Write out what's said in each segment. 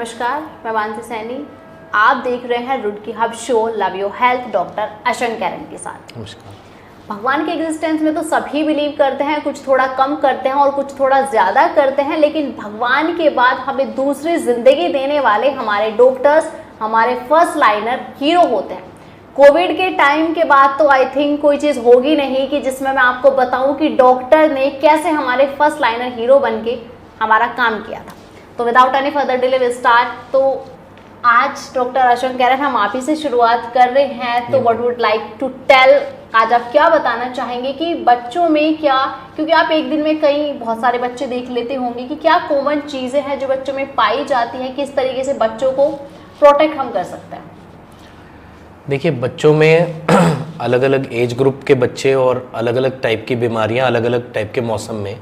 नमस्कार, मैं मानसी सैनी। आप देख रहे हैं Roorkee hub show love your health doctor Ashank Kairan के साथ। नमस्कार। भगवान के एग्जिस्टेंस में तो सभी बिलीव करते हैं, कुछ थोड़ा कम करते हैं और कुछ थोड़ा ज़्यादा करते हैं, लेकिन भगवान के बाद हमें दूसरी ज़िंदगी देने वाले हमारे डॉक्टर्स हमारे फर्स्ट लाइनर हीरो होते हैं। कोविड के टाइम के बाद तो आई थिंक कोई चीज़ होगी नहीं कि जिसमें मैं आपको बताऊं कि डॉक्टर ने कैसे हमारे फर्स्ट लाइनर हीरो बन के हमारा काम किया था। तो without any further delay we start. तो आज डॉक्टर अशंक कैरन, हम आप ही से शुरुआत कर रहे हैं, तो what would like to tell, आज आप क्या बताना चाहेंगे कि बच्चों में क्या, क्योंकि आप एक दिन में कई बहुत सारे बच्चे देख लेते होंगे, कि क्या कॉमन चीज़ें हैं जो बच्चों में पाई जाती हैं, किस तरीके से बच्चों को प्रोटेक्ट हम कर सकते हैं? देखिए, बच्चों में अलग अलग एज ग्रुप के बच्चे और अलग अलग टाइप की बीमारियां अलग अलग टाइप के मौसम में,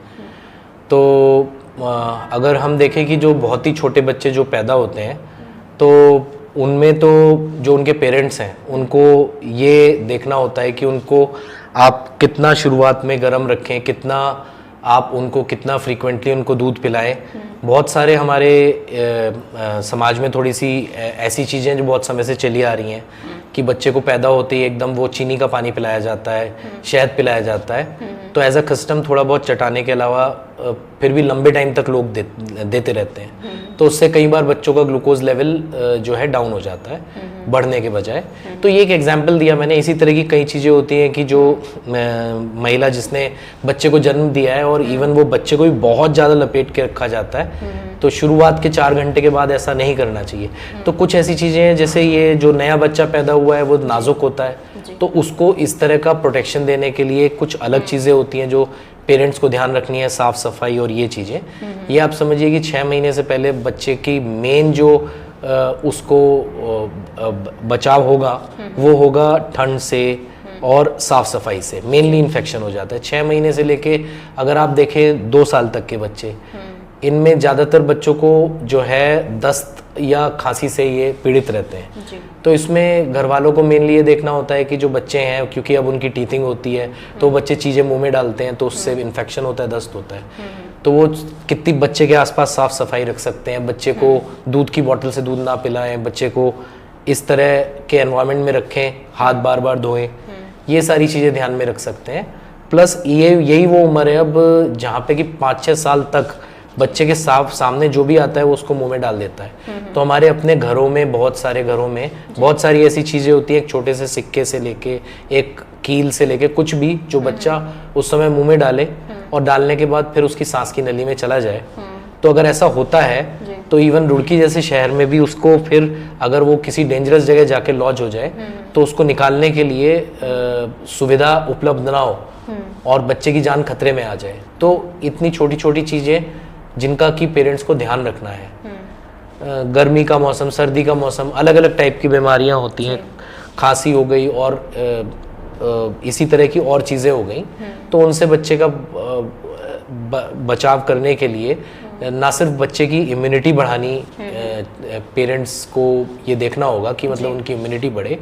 तो अगर हम देखें कि जो बहुत ही छोटे बच्चे जो पैदा होते हैं, तो उनमें तो जो उनके पेरेंट्स हैं उनको ये देखना होता है कि उनको आप कितना शुरुआत में गर्म रखें, कितना आप उनको कितना फ्रीक्वेंटली उनको दूध पिलाएं। बहुत सारे हमारे समाज में थोड़ी सी ऐसी चीज़ें जो बहुत समय से चली आ रही हैं कि बच्चे को पैदा होते ही एकदम वो चीनी का पानी पिलाया जाता है, शहद पिलाया जाता है। तो एज अ कस्टम थोड़ा बहुत चटाने के अलावा फिर भी लंबे टाइम तक लोग देते रहते हैं, तो उससे कई बार बच्चों का ग्लूकोज लेवल जो है डाउन हो जाता है बढ़ने के बजाय। तो ये एक एग्जाम्पल दिया मैंने। इसी तरह की कई चीज़ें होती हैं कि जो महिला जिसने बच्चे को जन्म दिया है और इवन वो बच्चे को भी बहुत ज़्यादा लपेट के रखा जाता है, तो शुरुआत के 4 घंटे के बाद ऐसा नहीं करना चाहिए। तो कुछ ऐसी चीज़ें हैं, जैसे ये जो नया बच्चा पैदा हुआ है वो नाजुक होता है, तो उसको इस तरह का प्रोटेक्शन देने के लिए कुछ अलग चीज़ें होती हैं जो पेरेंट्स को ध्यान रखनी है, साफ़ सफाई और ये चीज़ें। ये आप समझिए कि 6 महीने से पहले बच्चे की मेन जो उसको बचाव होगा वो होगा ठंड से और साफ़ सफाई से। मेनली इन्फेक्शन हो जाता है 6 महीने से लेके, अगर आप देखें 2 साल तक के बच्चे, इनमें ज़्यादातर बच्चों को जो है दस्त या खांसी से ये पीड़ित रहते हैं जी। तो इसमें घर वालों को मेनली ये देखना होता है कि जो बच्चे हैं, क्योंकि अब उनकी टीथिंग होती है तो बच्चे चीज़ें मुंह में डालते हैं, तो उससे इन्फेक्शन होता है, दस्त होता है। तो वो कितनी बच्चे के आसपास साफ सफाई रख सकते हैं, बच्चे को दूध की बोतल से दूध ना पिलाएं, बच्चे को इस तरह के एनवायरनमेंट में रखें, हाथ बार बार धोएं, ये सारी चीज़ें ध्यान में रख सकते हैं। प्लस यही वो उम्र है अब जहाँ पे कि 5-6 साल तक बच्चे के सामने जो भी आता है वो उसको मुंह में डाल देता है। तो हमारे अपने घरों में, बहुत सारे घरों में बहुत सारी ऐसी चीज़ें होती हैं, एक छोटे से सिक्के से लेके एक कील से लेके कुछ भी जो बच्चा उस समय मुंह में डाले और डालने के बाद फिर उसकी सांस की नली में चला जाए। तो अगर ऐसा होता है तो इवन रुड़की जैसे शहर में भी उसको फिर अगर वो किसी डेंजरस जगह जाके लॉज हो जाए तो उसको निकालने के लिए सुविधा उपलब्ध ना हो और बच्चे की जान खतरे में आ जाए। तो इतनी छोटी छोटी चीज़ें जिनका कि पेरेंट्स को ध्यान रखना है। गर्मी का मौसम, सर्दी का मौसम, अलग अलग टाइप की बीमारियां होती हैं, खांसी हो गई और इसी तरह की और चीज़ें हो गई, तो उनसे बच्चे का बचाव करने के लिए ना सिर्फ बच्चे की इम्यूनिटी बढ़ानी, पेरेंट्स को ये देखना होगा कि मतलब उनकी इम्यूनिटी बढ़े,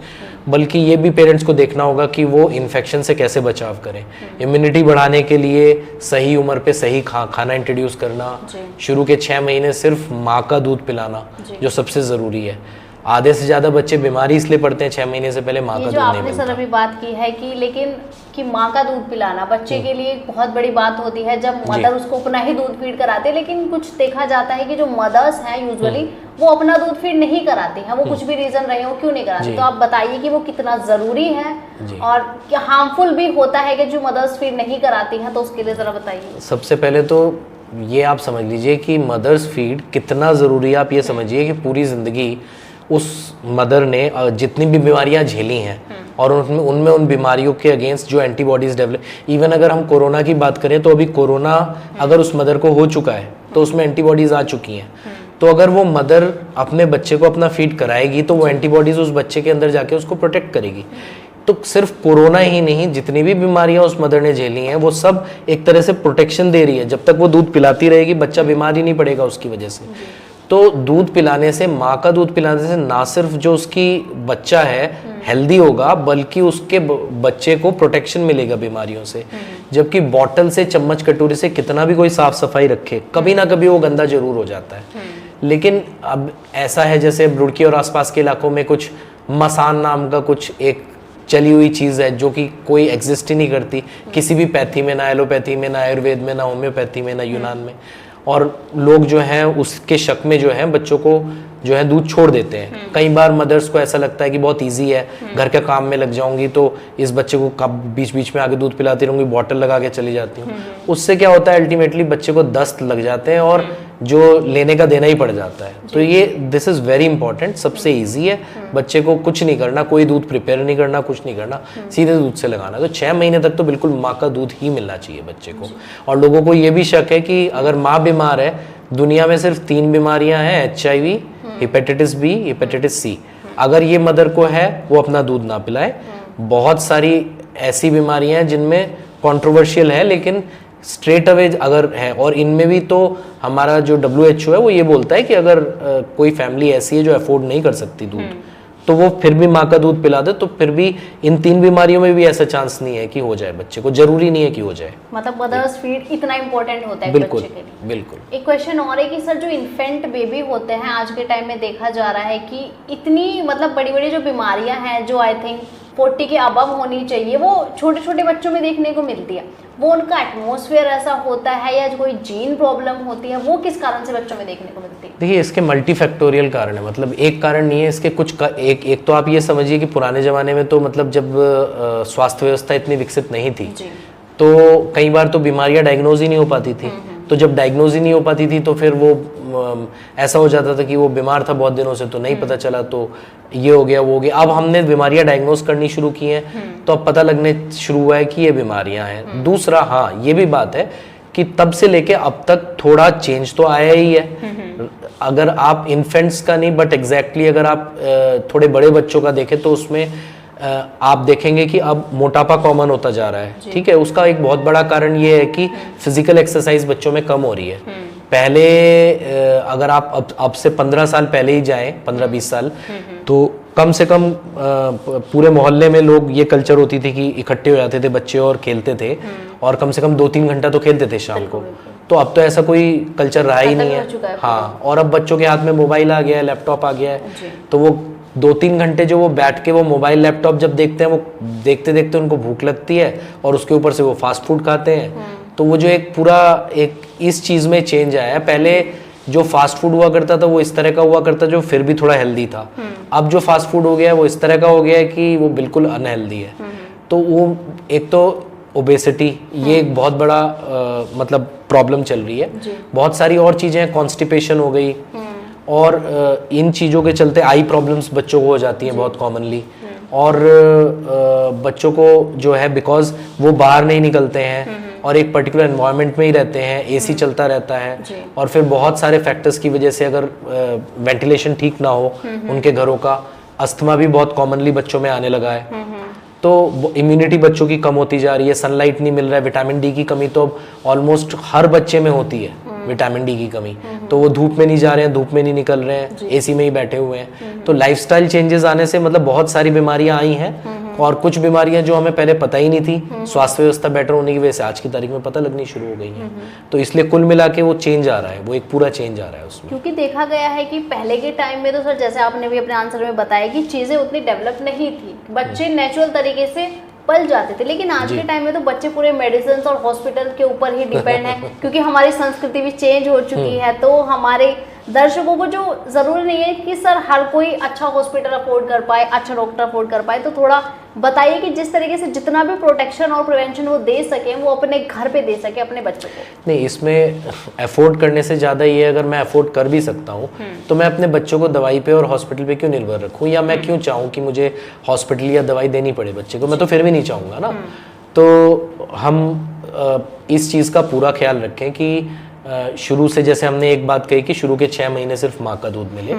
बल्कि ये भी पेरेंट्स को देखना होगा कि वो इन्फेक्शन से कैसे बचाव करें। इम्यूनिटी बढ़ाने के लिए सही उम्र पे सही खाना इंट्रोड्यूस करना, शुरू के 6 महीने सिर्फ माँ का दूध पिलाना जो सबसे ज़रूरी है। आधे से ज़्यादा बच्चे बीमारी इसलिए पड़ते हैं 6 महीने से पहले माँ का दूध नहीं मिलता। आपने सर अभी बात की है कि लेकिन कि माँ का दूध पिलाना बच्चे के लिए बहुत बड़ी बात होती है, जब मदर उसको अपना ही दूध फीड कराते हैं, लेकिन कुछ देखा जाता है कि जो मदर्स हैं यूजुअली वो अपना दूध फीड नहीं कराती हैं, वो कुछ भी रीजन रहे हो क्यों नहीं कराती। तो आप बताइए कि वो कितना ज़रूरी है और क्या हार्मफुल भी होता है कि जो मदर्स फीड नहीं कराती हैं, तो उसके लिए ज़रा बताइए। सबसे पहले तो ये आप समझ लीजिए कि मदर्स फीड कितना ज़रूरी है। आप ये समझिए कि पूरी ज़िंदगी उस मदर ने जितनी भी बीमारियां झेली हैं और उनमें उन बीमारियों के अगेंस्ट जो एंटीबॉडीज डेवलप, इवन अगर हम कोरोना की बात करें तो अभी कोरोना अगर उस मदर को हो चुका है तो उसमें एंटीबॉडीज आ चुकी हैं। तो अगर वो मदर अपने बच्चे को अपना फीड कराएगी तो वो एंटीबॉडीज उस बच्चे के अंदर जाके उसको प्रोटेक्ट करेगी। तो सिर्फ कोरोना ही नहीं, जितनी भी बीमारियां उस मदर ने झेली हैं वो सब एक तरह से प्रोटेक्शन दे रही है। जब तक वो दूध पिलाती रहेगी बच्चा बीमार ही नहीं पड़ेगा उसकी वजह से। तो दूध पिलाने से, माँ का दूध पिलाने से ना सिर्फ जो उसकी बच्चा है हेल्दी होगा, बल्कि उसके बच्चे को प्रोटेक्शन मिलेगा बीमारियों से। जबकि बॉटल से, चम्मच कटोरी से कितना भी कोई साफ सफाई रखे, कभी ना कभी वो गंदा जरूर हो जाता है। लेकिन अब ऐसा है जैसे रुड़की और आसपास के इलाकों में कुछ मसान नाम का कुछ एक चली हुई चीज़ है जो कि कोई एग्जिस्ट ही नहीं करती किसी भी पैथी में, ना एलोपैथी में, ना आयुर्वेद में, ना होम्योपैथी में, ना यूनान में। और लोग जो हैं उसके शक में जो है बच्चों को जो है दूध छोड़ देते हैं। कई बार मदर्स को ऐसा लगता है कि बहुत इजी है, घर के काम में लग जाऊंगी तो इस बच्चे को कब बीच बीच में आगे दूध पिलाती रहूंगी, बॉटल लगा के चली जाती हूँ। उससे क्या होता है, अल्टीमेटली बच्चे को दस्त लग जाते हैं और जो लेने का देना ही पड़ जाता है। तो ये दिस इज वेरी इंपॉर्टेंट, सबसे इजी है। बच्चे को कुछ नहीं करना, कोई दूध प्रिपेयर नहीं करना, कुछ नहीं करना, सीधे दूध से लगाना। तो 6 महीने तक तो बिल्कुल माँ का दूध ही मिलना चाहिए बच्चे को। और लोगों को ये भी शक है कि अगर माँ बीमार है, दुनिया में सिर्फ 3 बीमारियां हैं, HIV, hepatitis B, hepatitis C. अगर ये मदर को है वो अपना दूध ना पिलाए। बहुत सारी ऐसी बीमारियां हैं जिनमें कंट्रोवर्शियल है लेकिन स्ट्रेट अवे अगर है, और इनमें भी तो हमारा जो WHO है वो ये बोलता है कि अगर कोई फैमिली ऐसी है जो अफोर्ड नहीं कर सकती दूध, तो वो फिर भी माँ का दूध पिला दे, तो फिर भी इन 3 बीमारियों में भी ऐसा चांस नहीं है कि हो जाए बच्चे को, जरूरी नहीं है कि हो जाए। मतलब मदर्स फीड इतना इम्पोर्टेंट होता है बिल्कुल, बच्चे के लिए। बिल्कुल। एक क्वेश्चन और है कि सर जो इन्फेंट बेबी होते हैं आज के टाइम में देखा जा रहा है कि इतनी मतलब बड़ी बड़ी जो बीमारियां हैं जो आई थिंक 40 के अबव होनी चाहिए वो छोटे छोटे बच्चों में देखने को मिलती है। वो उनका एटमॉस्फेयर ऐसा होता है या कोई जीन प्रॉब्लम होती है, वो किस कारण से बच्चों में देखने को मिलती है? देखिए इसके मल्टीफैक्टोरियल कारण है, मतलब एक कारण नहीं है इसके, कुछ एक तो आप ये समझिए कि पुराने ज़माने में तो मतलब जब स्वास्थ्य व्यवस्था इतनी विकसित नहीं थी तो कई बार तो बीमारियां डायग्नोज ही नहीं हो पाती थी। तो जब डायग्नोज ही नहीं हो पाती थी तो फिर वो ऐसा हो जाता था कि वो बीमार था बहुत दिनों से तो नहीं पता चला, तो ये हो गया वो हो गया। अब हमने बीमारियां डायग्नोज करनी शुरू की हैं तो अब पता लगने शुरू हुआ है कि ये बीमारियां हैं। दूसरा, हाँ ये भी बात है कि तब से लेके अब तक थोड़ा चेंज तो आया ही है। अगर आप इन्फेंट्स का नहीं बट एग्जैक्टली अगर आप थोड़े बड़े बच्चों का देखें तो उसमें आप देखेंगे कि अब मोटापा कॉमन होता जा रहा है। ठीक है, उसका एक बहुत बड़ा कारण ये है कि फिजिकल एक्सरसाइज बच्चों में कम हो रही है। पहले अगर आप अब से 15 साल पहले ही जाएं, 15-20 साल, तो कम से कम पूरे मोहल्ले में लोग ये कल्चर होती थी कि इकट्ठे हो जाते थे बच्चे और खेलते थे और कम से कम 2-3 घंटा तो खेलते थे शाम को। तो अब तो ऐसा कोई कल्चर रहा ही नहीं है। हाँ, और अब बच्चों के हाथ में मोबाइल आ गया है, लैपटॉप आ गया है, तो वो 2-3 घंटे जो वो बैठ के वो मोबाइल लैपटॉप जब देखते हैं, वो देखते देखते उनको भूख लगती है और उसके ऊपर से वो फास्ट फूड खाते हैं। तो वो जो एक पूरा एक इस चीज़ में चेंज आया है। पहले जो फास्ट फूड हुआ करता था वो इस तरह का हुआ करता जो फिर भी थोड़ा हेल्दी था। अब जो फास्ट फूड हो गया है वो इस तरह का हो गया है कि वो बिल्कुल अनहेल्दी है। तो वो एक तो ओबेसिटी, ये एक बहुत बड़ा मतलब प्रॉब्लम चल रही है। बहुत सारी और चीज़ें हैं, कॉन्स्टिपेशन हो गई, और इन चीज़ों के चलते आई प्रॉब्लम्स बच्चों को हो जाती हैं बहुत कॉमनली। और बच्चों को जो है बिकॉज वो बाहर नहीं निकलते हैं और एक पर्टिकुलर एनवायरनमेंट में ही रहते हैं, एसी चलता रहता है, और फिर बहुत सारे फैक्टर्स की वजह से अगर वेंटिलेशन ठीक ना हो उनके घरों का, अस्थमा भी बहुत कॉमनली बच्चों में आने लगा है। तो इम्यूनिटी बच्चों की कम होती जा रही है, सनलाइट नहीं मिल रहा है, विटामिन डी की कमी तो ऑलमोस्ट हर बच्चे में होती है, विटामिन डी की कमी। तो वो धूप में नहीं जा रहे हैं, धूप में नहीं निकल रहे हैं, एसी में ही बैठे हुए हैं। तो लाइफस्टाइल चेंजेस आने से मतलब बहुत सारी बीमारियां आई हैं, और कुछ बीमारियां जो हमें पहले पता ही नहीं थी, स्वास्थ्य व्यवस्था बेटर होने की वजह से आज की तारीख में पता लगनी शुरू हो गई है। तो इसलिए कुल मिला के वो चेंज आ रहा है, वो एक पूरा चेंज आ रहा है उसमें। क्योंकि देखा गया है कि पहले के टाइम में तो सर जैसे आपने भी अपने आंसर में बताया कि चीज़ें उतनी डेवलप नहीं थी, बच्चे नेचुरल तरीके से पल जाते थे। लेकिन आज के टाइम में तो बच्चे पूरे मेडिसिन और हॉस्पिटल के ऊपर ही डिपेंड है, क्योंकि हमारी संस्कृति भी चेंज हो चुकी है। तो हमारे दर्शकों को जो जरूरी नहीं है कि सर हर कोई अच्छा हॉस्पिटल अफोर्ड कर पाए, अच्छा डॉक्टर अफोर्ड कर पाए, तो थोड़ा बताइए कि जिस तरीके से जितना भी प्रोटेक्शन और प्रिवेंशन वो दे सके वो अपने घर पे दे सके अपने बच्चों को। नहीं, इसमें अफोर्ड करने से ज़्यादा ये, अगर मैं अफोर्ड कर भी सकता हूँ तो मैं अपने बच्चों को दवाई पे और हॉस्पिटल पे क्यों निर्भर रखूँ, या मैं क्यों चाहूँ कि मुझे हॉस्पिटल या दवाई देनी पड़े बच्चे को, मैं तो फिर भी नहीं चाहूँगा ना। तो हम इस चीज़ का पूरा ख्याल रखें कि शुरू से, जैसे हमने एक बात कही कि शुरू के 6 महीने सिर्फ माँ का दूध मिले।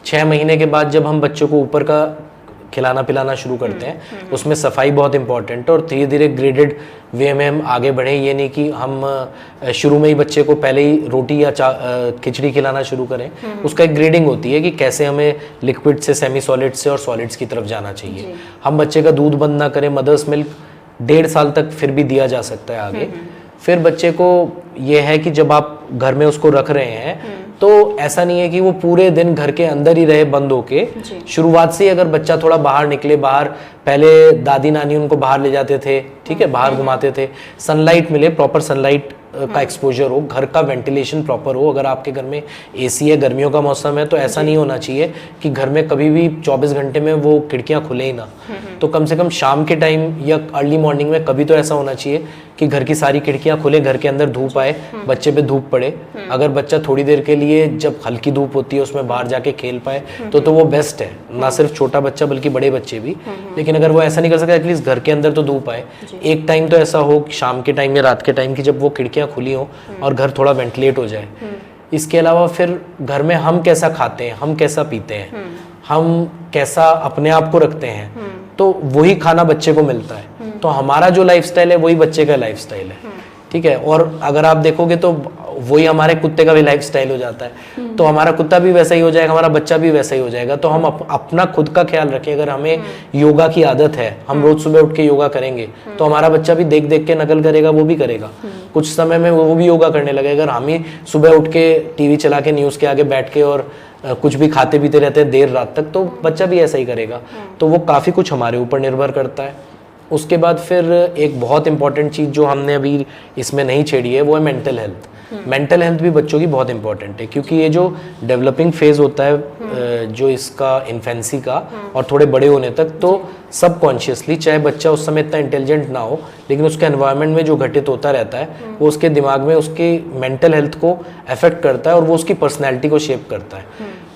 6 महीने के बाद जब हम बच्चों को ऊपर का खिलाना पिलाना शुरू करते हैं, उसमें सफाई बहुत इंपॉर्टेंट है, और धीरे धीरे ग्रेडेड वे में हम आगे बढ़ें। ये नहीं कि हम शुरू में ही बच्चे को पहले ही रोटी या खिचड़ी खिलाना शुरू करें। उसका एक ग्रेडिंग होती है कि कैसे हमें लिक्विड से, सेमी सॉलिड से और सॉलिड्स की तरफ जाना चाहिए। हम बच्चे का दूध बंद ना करें, मदर्स मिल्क 1.5 साल तक फिर भी दिया जा सकता है आगे। फिर बच्चे को ये है कि जब आप घर में उसको रख रहे हैं तो ऐसा नहीं है कि वो पूरे दिन घर के अंदर ही रहे बंद होके। शुरुआत से ही अगर बच्चा थोड़ा बाहर निकले, बाहर पहले दादी नानी उनको बाहर ले जाते थे, ठीक है, बाहर घुमाते थे, सनलाइट मिले, प्रॉपर सनलाइट का एक्सपोजर हो, घर का वेंटिलेशन प्रॉपर हो। अगर आपके घर में एसी है, गर्मियों का मौसम है, तो ऐसा नहीं होना चाहिए कि घर में कभी भी 24 घंटे में वो खिड़कियां खुले ही ना। तो कम से कम शाम के टाइम या अर्ली मॉर्निंग में कभी तो ऐसा होना चाहिए कि घर की सारी खिड़कियां खुले, घर के अंदर धूप आए, बच्चे पे धूप पड़े। अगर बच्चा थोड़ी देर के लिए, जब हल्की धूप होती है, उसमें बाहर जाके खेल पाए तो वो बेस्ट है, ना सिर्फ छोटा बच्चा बल्कि बड़े बच्चे भी। लेकिन अगर वो ऐसा नहीं कर सकता, एटलीस्ट घर के अंदर तो धूप आए। एक टाइम तो ऐसा हो शाम के टाइम या रात के टाइम की जब वो खिड़कियां खुली हो और घर थोड़ा वेंटिलेट हो जाए। इसके अलावा फिर घर में हम कैसा खाते हैं, हम कैसा पीते हैं, हम कैसा अपने आप को रखते हैं, तो वही खाना बच्चे को मिलता है। तो हमारा जो लाइफस्टाइल है वही बच्चे का लाइफस्टाइल है, ठीक है। और अगर आप देखोगे तो वही हमारे कुत्ते का भी लाइफस्टाइल हो जाता है। तो हमारा कुत्ता भी वैसा ही हो जाएगा, हमारा बच्चा भी वैसा ही हो जाएगा। तो हम अपना खुद का ख्याल रखें। अगर हमें योगा की आदत है, हम रोज सुबह उठ के योगा करेंगे, तो हमारा बच्चा भी देख देख के नकल करेगा, वो भी करेगा। कुछ समय में वो भी योगा करने लगेगा। अगर हम ही सुबह उठ के टीवी चला के न्यूज़ के आगे बैठ के और कुछ भी खाते पीते रहते हैं देर रात तक, तो बच्चा भी ऐसा ही करेगा। तो वो काफ़ी कुछ हमारे ऊपर निर्भर करता है। उसके बाद फिर एक बहुत इंपॉर्टेंट चीज़ जो हमने अभी इसमें नहीं छेड़ी है वो है मेंटल हेल्थ। मेंटल हेल्थ भी बच्चों की बहुत इंपॉर्टेंट है, क्योंकि ये जो डेवलपिंग फेज होता है जो इसका इन्फेंसी का और थोड़े बड़े होने तक, तो सबकॉन्शियसली, चाहे बच्चा उस समय इतना इंटेलिजेंट ना हो, लेकिन उसके एनवायरनमेंट में जो घटित होता रहता है वो उसके दिमाग में उसके मेंटल हेल्थ को अफेक्ट करता है और वो उसकी पर्सनैलिटी को शेप करता है।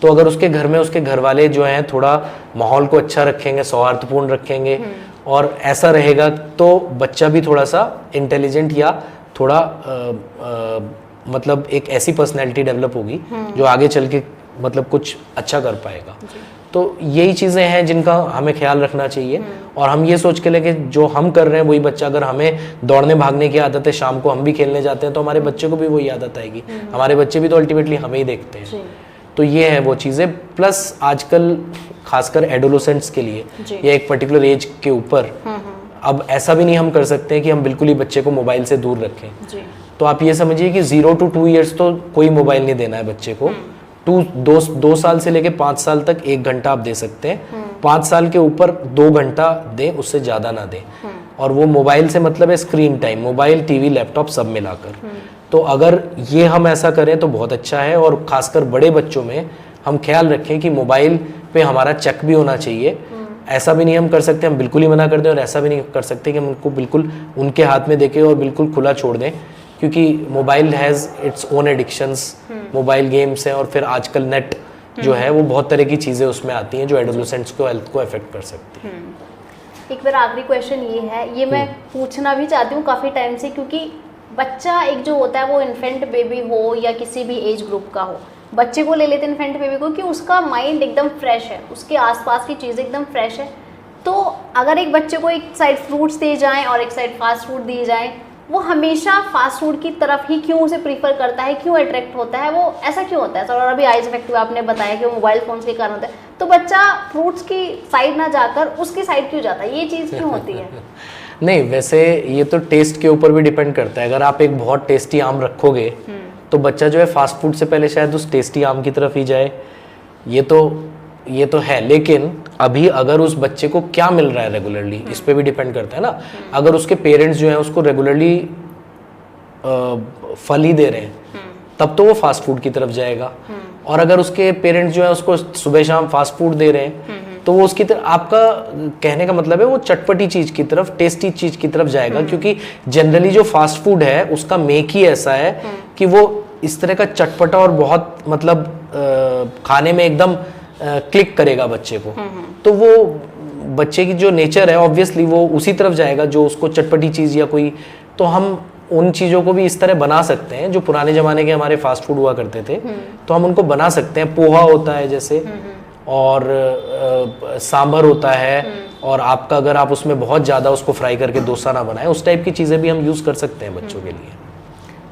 तो अगर उसके घर में उसके घर वाले जो हैं थोड़ा माहौल को अच्छा रखेंगे, सौहार्दपूर्ण रखेंगे और ऐसा रहेगा, तो बच्चा भी थोड़ा सा इंटेलिजेंट या थोड़ा मतलब एक ऐसी पर्सनैलिटी डेवलप होगी जो आगे चल के मतलब कुछ अच्छा कर पाएगा। तो यही चीज़ें हैं जिनका हमें ख्याल रखना चाहिए। और हम ये सोच के लेके जो हम कर रहे हैं वही बच्चा, अगर हमें दौड़ने भागने की आदत है, शाम को हम भी खेलने जाते हैं, तो हमारे बच्चे को भी वही आदत आएगी। हमारे बच्चे भी तो अल्टीमेटली हमें ही देखते हैं। तो ये है वो चीज़ें। प्लस आजकल खासकर एडोलेसेंट्स के लिए या एक पर्टिकुलर एज के ऊपर अब ऐसा भी नहीं हम कर सकते हैं कि हम बिल्कुल ही बच्चे को मोबाइल से दूर रखें। तो आप ये समझिए कि 0 to 2 years तो कोई मोबाइल नहीं देना है बच्चे को। 2 साल से लेके 5 साल तक 1 घंटा आप दे सकते हैं। 5 साल के ऊपर 2 घंटा दें, उससे ज़्यादा ना दें। और वो मोबाइल से मतलब है screen time, mobile, TV, laptop सब मिलाकर। तो अगर ये हम ऐसा करें तो बहुत अच्छा है। और ख़ासकर बड़े बच्चों में हम ख्याल रखें कि मोबाइल पे हमारा चेक भी होना चाहिए। ऐसा भी नहीं हम कर सकते हम बिल्कुल ही मना कर दें, और ऐसा भी नहीं कर सकते कि हम उनको बिल्कुल उनके हाथ में देके और बिल्कुल खुला छोड़ दें, क्योंकि mobile has its own addictions. Mobile games हैं और फिर आजकल नेट जो है वो बहुत तरह की चीज़ें उसमें आती हैं जो एडोलेसेंट्स को हेल्थ को अफेक्ट कर सकती हैं। एक बार आखिरी क्वेश्चन ये है, ये मैं पूछना भी चाहती हूँ काफ़ी टाइम से, क्योंकि बच्चा एक जो होता है वो इन्फेंट बेबी हो या किसी भी एज ग्रुप का हो, बच्चे को ले लेते हैं इन्फेंट बेबी को कि उसका माइंड एकदम फ्रेश है, उसके आसपास की चीज़ें एकदम फ्रेश है। तो अगर एक बच्चे को एक साइड फ्रूट्स दिए जाएं और एक साइड फास्ट फूड दिए जाएं, वो हमेशा फास्ट फूड की तरफ ही क्यों उसे प्रीफर करता है, क्यों अट्रैक्ट होता है, वो ऐसा क्यों होता है सर? और अभी आइज इफेक्ट आपने बताया कि वो मोबाइल फोन के कारण होता है, तो बच्चा फ्रूट्स की साइड ना जाकर उसकी साइड क्यों जाता है, ये चीज़ क्यों होती है? नहीं, वैसे ये तो टेस्ट के ऊपर भी डिपेंड करता है। अगर आप एक बहुत टेस्टी आम रखोगे तो बच्चा जो है फास्ट फूड से पहले शायद उस टेस्टी आम की तरफ ही जाए। ये तो है। लेकिन अभी अगर उस बच्चे को क्या मिल रहा है रेगुलरली, इस पे भी डिपेंड करता है ना। अगर उसके पेरेंट्स जो हैं उसको रेगुलरली फल ही दे रहे हैं तब तो वो फास्ट फूड की तरफ जाएगा। और अगर उसके पेरेंट्स जो है उसको सुबह शाम फास्ट फूड दे रहे हैं तो वो उसकी तरफ, आपका कहने का मतलब है वो चटपटी चीज की तरफ, टेस्टी चीज की तरफ जाएगा। क्योंकि जनरली जो फास्ट फूड है उसका मेक ही ऐसा है कि वो इस तरह का चटपटा और बहुत मतलब खाने में एकदम क्लिक करेगा बच्चे को। तो वो बच्चे की जो नेचर है ऑब्वियसली वो उसी तरफ जाएगा जो उसको चटपटी चीज या कोई। तो हम उन चीज़ों को भी इस तरह बना सकते हैं जो पुराने ज़माने के हमारे फास्ट फूड हुआ करते थे, तो हम उनको बना सकते हैं। पोहा होता है जैसे, और सांभर होता है, और आपका अगर आप उसमें बहुत ज़्यादा उसको फ्राई करके डोसा ना बनाए, उस टाइप की चीज़ें भी हम यूज़ कर सकते हैं बच्चों के लिए।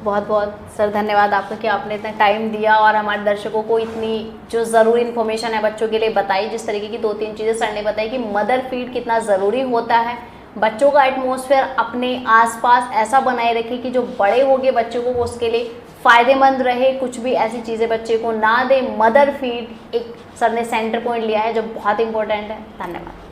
बहुत बहुत सर धन्यवाद आपका कि आपने इतना टाइम दिया और हमारे दर्शकों को इतनी जो ज़रूरी इन्फॉर्मेशन है बच्चों के लिए बताई। जिस तरीके की 2-3 चीज़ें सर ने बताई कि मदर फीड कितना ज़रूरी होता है, बच्चों का एटमॉस्फेयर अपने आसपास ऐसा बनाए रखें कि जो बड़े हो गए बच्चों को वो उसके लिए फ़ायदेमंद रहे, कुछ भी ऐसी चीज़ें बच्चे को ना दे। मदर फीड एक सर ने सेंटर पॉइंट लिया है जो बहुत इंपॉर्टेंट है। धन्यवाद।